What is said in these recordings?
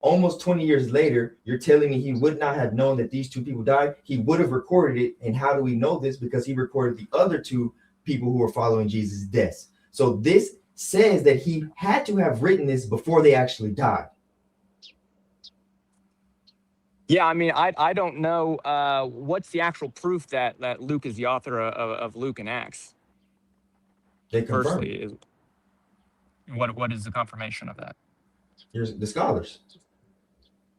almost 20 years later, you're telling me he would not have known that these two people died. He would have recorded it. And how do we know this? Because he recorded the other two people who were following Jesus' deaths. So this says that he had to have written this before they actually died. Yeah, I mean, I don't know what's the actual proof that Luke is the author of Luke and Acts. They confirmed. Firstly, what is the confirmation of that? Here's the scholars.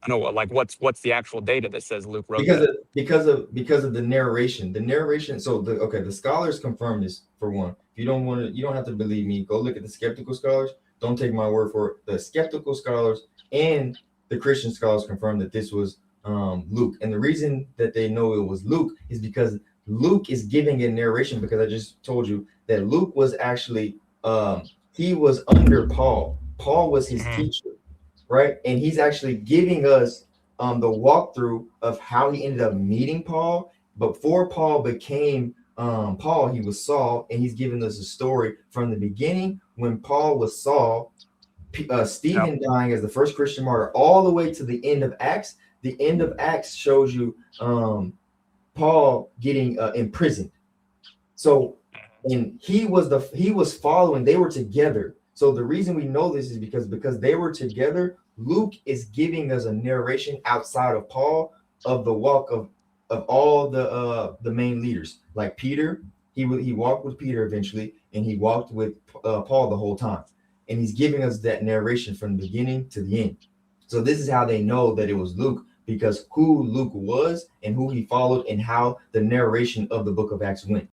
I know, like what's the actual data that says Luke wrote because of the narration. The narration. So the scholars confirm this for one. If you don't want to, you don't have to believe me. Go look at the skeptical scholars. Don't take my word for it. The skeptical scholars and the Christian scholars confirm that this was Luke. And the reason that they know it was Luke is because Luke is giving a narration, because I just told you that Luke was actually he was under Paul. Paul was his teacher, right? And he's actually giving us the walkthrough of how he ended up meeting Paul. Before Paul became Paul, he was Saul, and he's giving us a story from the beginning when Paul was Saul, Stephen dying as the first Christian martyr, all the way to the end of Acts. The end of Acts shows you Paul getting imprisoned. So, and he was following. They were together. So the reason we know this is because they were together. Luke is giving us a narration outside of Paul of the walk of all the main leaders, like Peter. He walked with Peter eventually, and he walked with Paul the whole time. And he's giving us that narration from the beginning to the end. So this is how they know that it was Luke, because who Luke was and who he followed and how the narration of the book of Acts went.